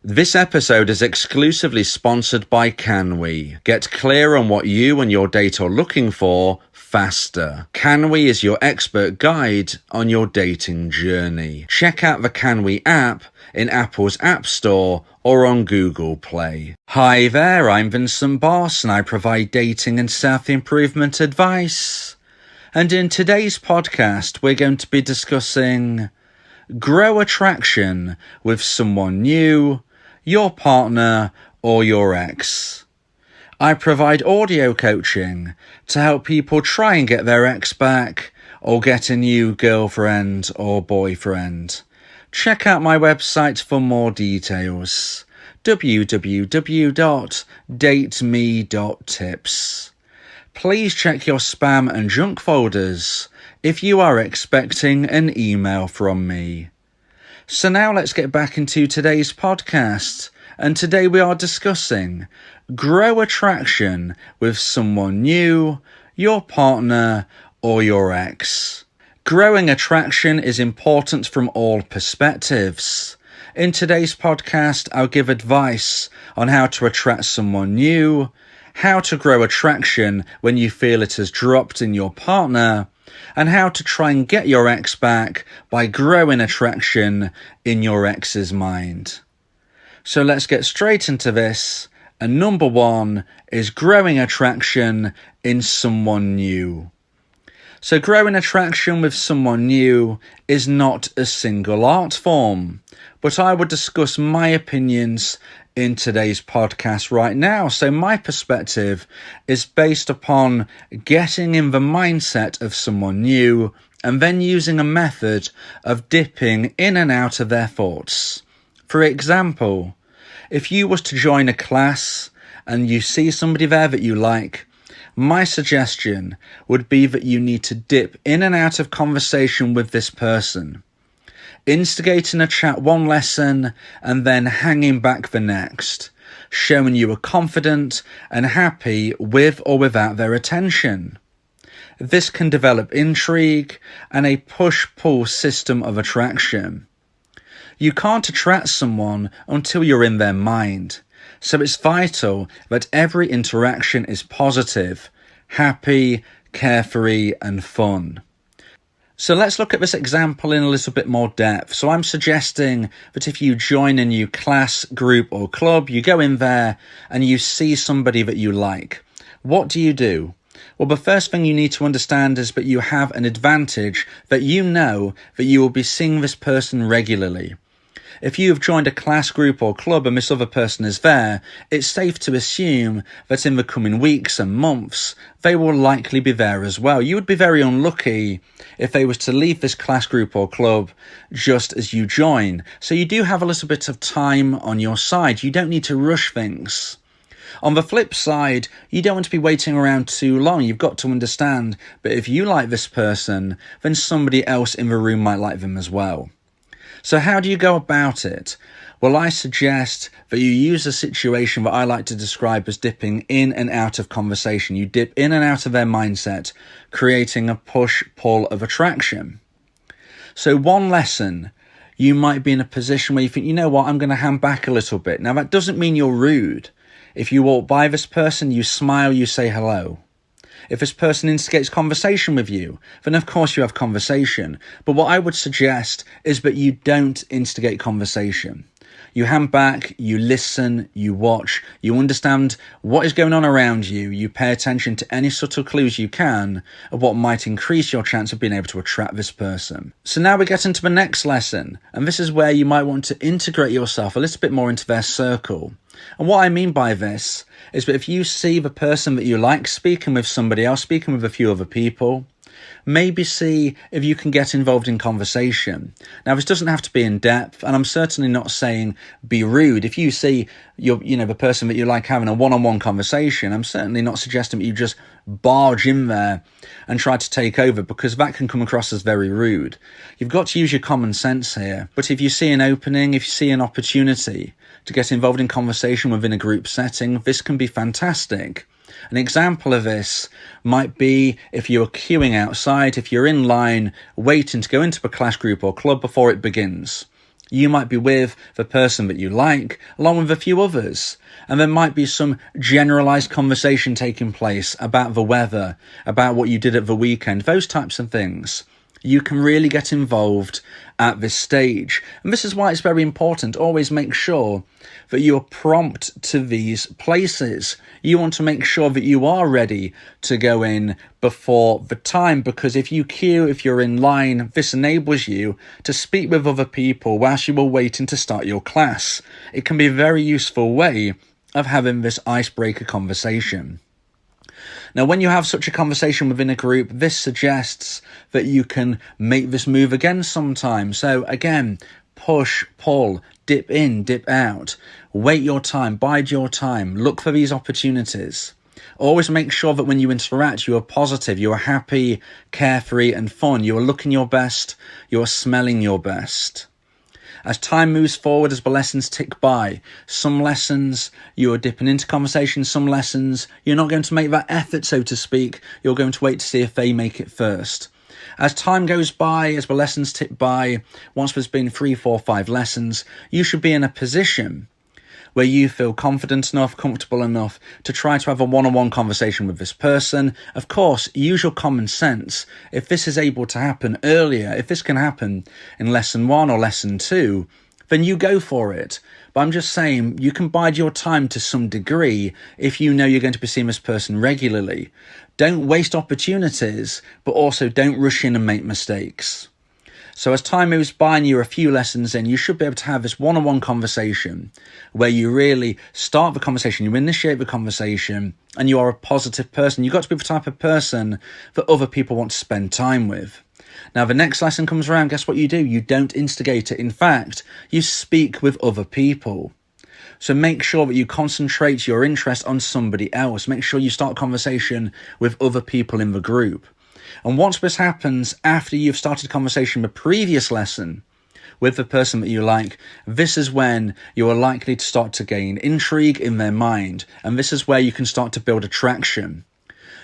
This episode is exclusively sponsored by CanWe. Get clear on what you and your date are looking for faster. CanWe is your expert guide on your dating journey. Check out the CanWe app in Apple's App Store or on Google Play. Hi there, I'm Vincent and I provide dating and self-improvement advice. And in today's podcast, we're going to be discussing grow attraction with someone new, your partner, or your ex. I provide audio coaching to help people try and get their ex back or get a new girlfriend or boyfriend. Check out my website for more details. www.dateme.tips. Please check your spam and junk folders if you are expecting an email from me. So now let's get back into today's podcast, and today we are discussing grow attraction with someone new, your partner, or your ex. Growing attraction is important from all perspectives. In today's podcast, I'll give advice on how to attract someone new, how to grow attraction when you feel it has dropped in your partner, and how to try and get your ex back by growing attraction in your ex's mind. So let's get straight into this. And number one is growing attraction in someone new. So growing attraction with someone new is not a single art form, but I would discuss my opinions in today's podcast right now. So my perspective is based upon getting in the mindset of someone new and then using a method of dipping in and out of their thoughts. For example, if you was to join a class and you see somebody there that you like, my suggestion would be that you need to dip in and out of conversation with this person, instigating a chat one lesson and then hanging back the next, showing you are confident and happy with or without their attention. This can develop intrigue and a push-pull system of attraction. You can't attract someone until you're in their mind, so it's vital that every interaction is positive, happy, carefree, and fun. So let's look at this example in a little bit more depth. So I'm suggesting that if you join a new class, group, or club, you go in there and you see somebody that you like. What do? Well, the first thing you need to understand is that you have an advantage that you know that you will be seeing this person regularly. If you have joined a class, group, or club and this other person is there, it's safe to assume that in the coming weeks and months, they will likely be there as well. You would be very unlucky if they was to leave this class, group, or club just as you join. So you do have a little bit of time on your side. You don't need to rush things. On the flip side, you don't want to be waiting around too long. You've got to understand that if you like this person, then somebody else in the room might like them as well. So how do you go about it? Well, I suggest that you use a situation that I like to describe as dipping in and out of conversation. You dip in and out of their mindset, creating a push-pull of attraction. So one lesson, you might be in a position where you think, you know what, I'm going to hand back a little bit. Now, that doesn't mean you're rude. If you walk by this person, you smile, you say hello. If this person instigates conversation with you, then of course you have conversation. But what I would suggest is that you don't instigate conversation. You hand back, you listen, you watch, you understand what is going on around you, you pay attention to any subtle clues you can of what might increase your chance of being able to attract this person. So now we get into the next lesson, and this is where you might want to integrate yourself a little bit more into their circle. And what I mean by this is that if you see the person that you like speaking with somebody else, speaking with a few other people, maybe see if you can get involved in conversation. Now, this doesn't have to be in depth, and I'm certainly not saying be rude. If you see the person that you like having a one-on-one conversation, I'm certainly not suggesting that you just barge in there and try to take over, because that can come across as very rude. You've got to use your common sense here. But if you see an opening, if you see an opportunity to get involved in conversation within a group setting, this can be fantastic. An example of this might be if you're queuing outside, if you're in line waiting to go into a class, group, or club before it begins. You might be with the person that you like, along with a few others, and there might be some generalized conversation taking place about the weather, about what you did at the weekend, those types of things. You can really get involved at this stage. And this is why it's very important. Always make sure that you are prompt to these places. You want to make sure that you are ready to go in before the time, because if you queue, if you're in line, this enables you to speak with other people whilst you are waiting to start your class. It can be a very useful way of having this icebreaker conversation. Now, when you have such a conversation within a group, this suggests that you can make this move again sometime. So again, push, pull, dip in, dip out, wait your time, bide your time, look for these opportunities. Always make sure that when you interact, you are positive, you are happy, carefree and fun. You are looking your best, you are smelling your best. As time moves forward, as the lessons tick by, some lessons you are dipping into conversation, some lessons you're not going to make that effort, so to speak. You're going to wait to see if they make it first. As time goes by, as the lessons tick by, once there's been 3, 4, 5 lessons, you should be in a position where you feel confident enough, comfortable enough to try to have a one-on-one conversation with this person. Of course, use your common sense. If this is able to happen earlier, if this can happen in lesson 1 or lesson 2, then you go for it. But I'm just saying, you can bide your time to some degree if you know you're going to be seeing this person regularly. Don't waste opportunities, but also don't rush in and make mistakes. So as time moves by and you're a few lessons in, you should be able to have this one-on-one conversation where you really start the conversation, you initiate the conversation, and you are a positive person. You've got to be the type of person that other people want to spend time with. Now, the next lesson comes around, guess what you do? You don't instigate it. In fact, you speak with other people. So make sure that you concentrate your interest on somebody else. Make sure you start a conversation with other people in the group. And once this happens, after you've started a conversation the previous lesson with the person that you like, this is when you are likely to start to gain intrigue in their mind. And this is where you can start to build attraction.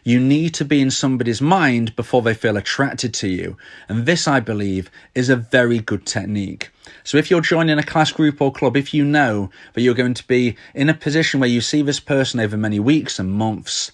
You need to be in somebody's mind before they feel attracted to you. And this, I believe, is a very good technique. So if you're joining a class group or club, if you know that you're going to be in a position where you see this person over many weeks and months,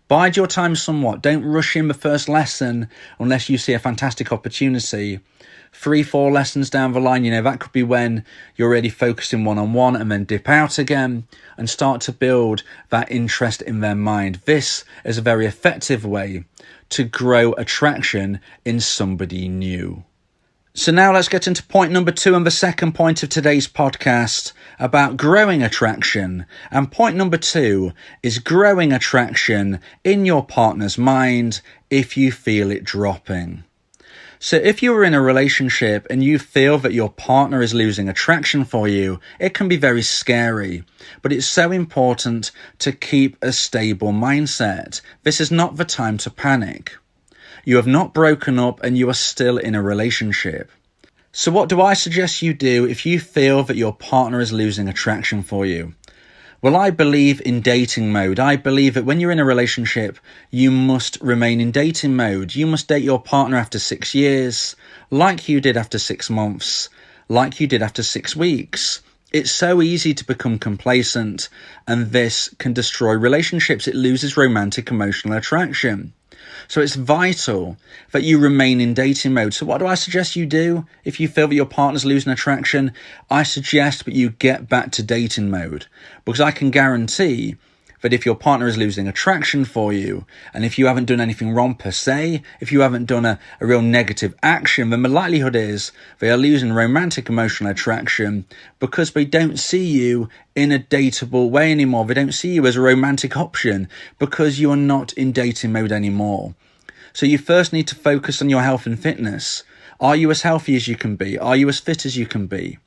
bide your time somewhat. Don't rush in the first lesson unless you see a fantastic opportunity. 3, 4 lessons down the line, that could be when you're really focusing one-on-one, and then dip out again and start to build that interest in their mind. This is a very effective way to grow attraction in somebody new. So now let's get into point number 2 and the second point of today's podcast about growing attraction. And point number 2 is growing attraction in your partner's mind if you feel it dropping. So if you're in a relationship and you feel that your partner is losing attraction for you, it can be very scary. But it's so important to keep a stable mindset. This is not the time to panic. You have not broken up and you are still in a relationship. So what do I suggest you do if you feel that your partner is losing attraction for you? Well, I believe in dating mode. I believe that when you're in a relationship, you must remain in dating mode. You must date your partner after 6 years, like you did after 6 months, like you did after 6 weeks. It's so easy to become complacent, and this can destroy relationships. It loses romantic emotional attraction. So it's vital that you remain in dating mode. So what do I suggest you do if you feel that your partner's losing attraction? I suggest that you get back to dating mode, because I can guarantee that if your partner is losing attraction for you, and if you haven't done anything wrong per se, if you haven't done a real negative action, then the likelihood is they are losing romantic emotional attraction because they don't see you in a dateable way anymore. They don't see you as a romantic option because you are not in dating mode anymore. So you first need to focus on your health and fitness. Are you as healthy as you can be? Are you as fit as you can be?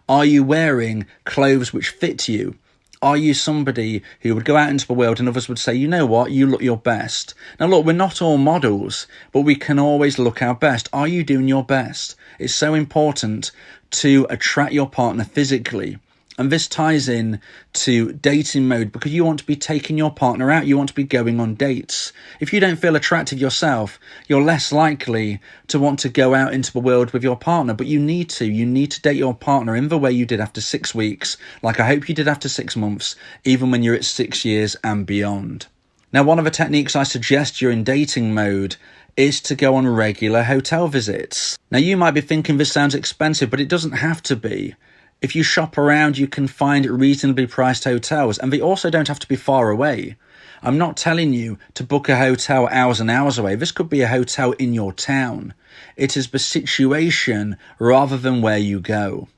Are you wearing clothes which fit you? Are you somebody who would go out into the world and others would say, you know what, you look your best? Now look, we're not all models, but we can always look our best. Are you doing your best? It's so important to attract your partner physically. And this ties in to dating mode because you want to be taking your partner out. You want to be going on dates. If you don't feel attractive yourself, you're less likely to want to go out into the world with your partner. But you need to. You need to date your partner in the way you did after 6 weeks, like I hope you did after 6 months, even when you're at 6 years and beyond. Now, one of the techniques I suggest during dating mode is to go on regular hotel visits. Now, you might be thinking this sounds expensive, but it doesn't have to be. If you shop around, you can find reasonably priced hotels, and they also don't have to be far away. I'm not telling you to book a hotel hours and hours away. This could be a hotel in your town. It is the situation rather than where you go.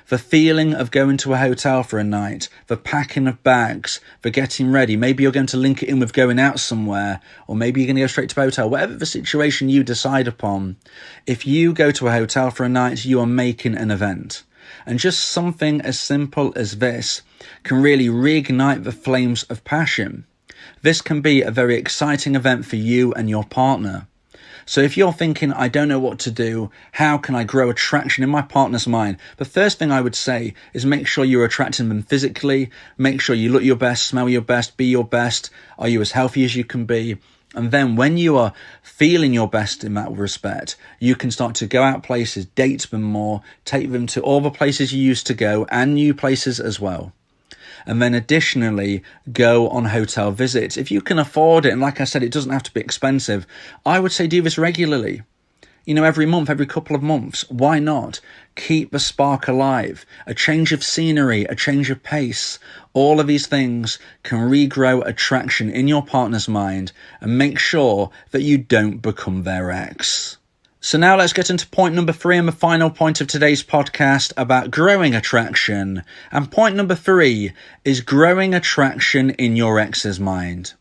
The feeling of going to a hotel for a night, the packing of bags, the getting ready, maybe you're going to link it in with going out somewhere, or maybe you're going to go straight to the hotel, whatever the situation you decide upon. If you go to a hotel for a night, you are making an event. And just something as simple as this can really reignite the flames of passion. This can be a very exciting event for you and your partner. So if you're thinking, I don't know what to do, how can I grow attraction in my partner's mind? The first thing I would say is make sure you're attracting them physically. Make sure you look your best, smell your best, be your best. Are you as healthy as you can be? And then when you are feeling your best in that respect, you can start to go out places, date them more, take them to all the places you used to go and new places as well. And then additionally, go on hotel visits. If you can afford it, and like I said, it doesn't have to be expensive, I would say do this regularly. Every month, every couple of months. Why not? Keep the spark alive. A change of scenery, a change of pace. All of these things can regrow attraction in your partner's mind and make sure that you don't become their ex. So now let's get into point number 3 and the final point of today's podcast about growing attraction. And point number 3 is growing attraction in your ex's mind.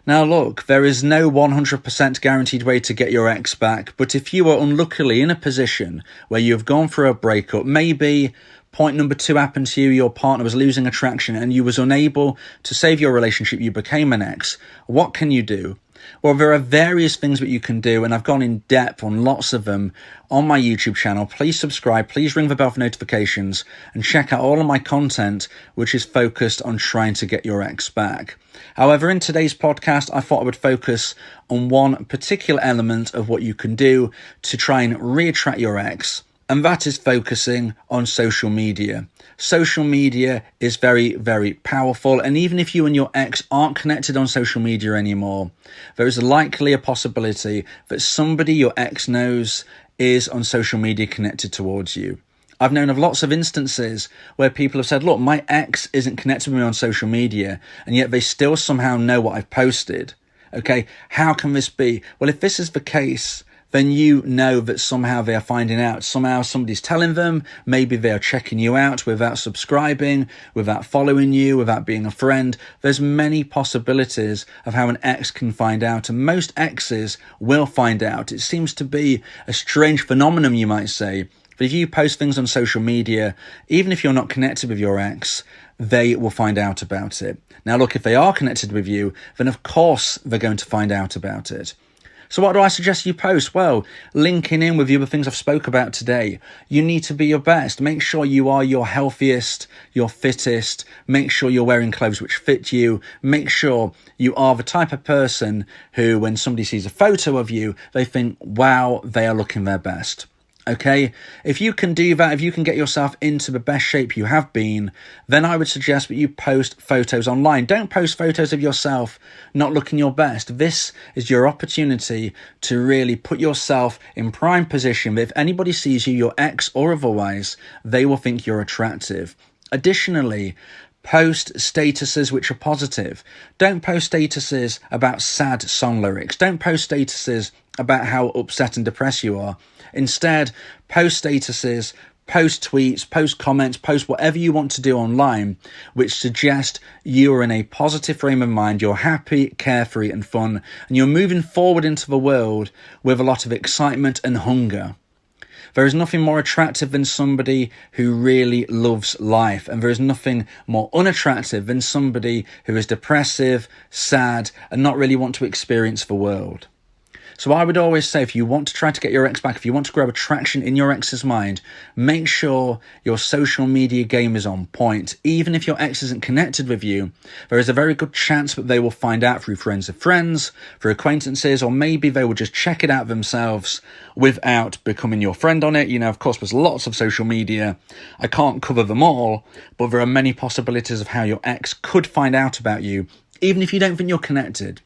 Now look, there is no 100% guaranteed way to get your ex back, but if you are unluckily in a position where you have gone through a breakup, maybe point number 2 happened to you, your partner was losing attraction and you was unable to save your relationship, you became an ex, what can you do? Well, there are various things that you can do, and I've gone in depth on lots of them on my YouTube channel. Please subscribe, please ring the bell for notifications, and check out all of my content, which is focused on trying to get your ex back. However, in today's podcast, I thought I would focus on one particular element of what you can do to try and reattract your ex, and that is focusing on social media. Social media is very, very powerful, and even if you and your ex aren't connected on social media anymore, there is likely a possibility that somebody your ex knows is on social media connected towards you. I've known of lots of instances where people have said, look, my ex isn't connected with me on social media, and yet they still somehow know what I've posted. Okay, how can this be? Well, if this is the case, then you know that somehow they are finding out. Somehow somebody's telling them. Maybe they are checking you out without subscribing, without following you, without being a friend. There's many possibilities of how an ex can find out, and most exes will find out. It seems to be a strange phenomenon, you might say. But if you post things on social media, even if you're not connected with your ex, they will find out about it. Now, look, if they are connected with you, then of course they're going to find out about it. So what do I suggest you post? Well, linking in with the other things I've spoke about today. You need to be your best. Make sure you are your healthiest, your fittest. Make sure you're wearing clothes which fit you. Make sure you are the type of person who, when somebody sees a photo of you, they think, wow, they are looking their best. Okay, if you can do that, if you can get yourself into the best shape you have been, then I would suggest that you post photos online. Don't post photos of yourself not looking your best. This is your opportunity to really put yourself in prime position. If anybody sees you, your ex or otherwise, they will think you're attractive. Additionally, post statuses which are positive. Don't post statuses about sad song lyrics. Don't post statuses about how upset and depressed you are. Instead, post statuses, post tweets, post comments, post whatever you want to do online, which suggest you are in a positive frame of mind, you're happy, carefree and fun, and you're moving forward into the world with a lot of excitement and hunger. There is nothing more attractive than somebody who really loves life, and there is nothing more unattractive than somebody who is depressive, sad, and not really want to experience the world. So I would always say, if you want to try to get your ex back, if you want to grow attraction in your ex's mind, make sure your social media game is on point. Even if your ex isn't connected with you, there is a very good chance that they will find out through friends of friends, through acquaintances, or maybe they will just check it out themselves without becoming your friend on it. You know, of course, there's lots of social media. I can't cover them all, but there are many possibilities of how your ex could find out about you, even if you don't think you're connected.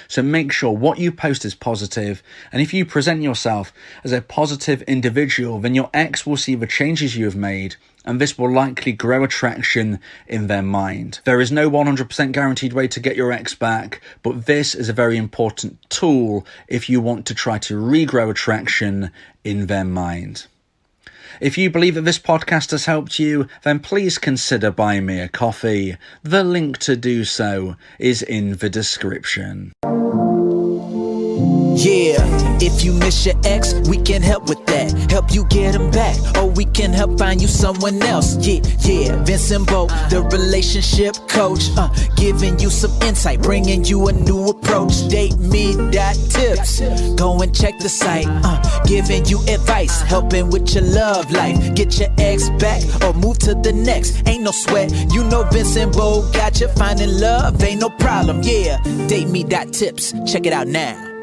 So make sure what you post is positive, and if you present yourself as a positive individual, then your ex will see the changes you have made, and this will likely grow attraction in their mind. There is no 100% guaranteed way to get your ex back, but this is a very important tool if you want to try to regrow attraction in their mind. If you believe that this podcast has helped you, then please consider buying me a coffee. The link to do so is in the description. Yeah, if you miss your ex, we can help with that. Help you get him back, or we can help find you someone else. Yeah, Vincent, the relationship coach, giving you some insight, bringing you a new approach. DateMe.tips, go and check the site, giving you advice, helping with your love life. Get your ex back, or move to the next. Ain't no sweat, you know Vincent got you. Finding love ain't no problem. Yeah, DateMe.tips, check it out now.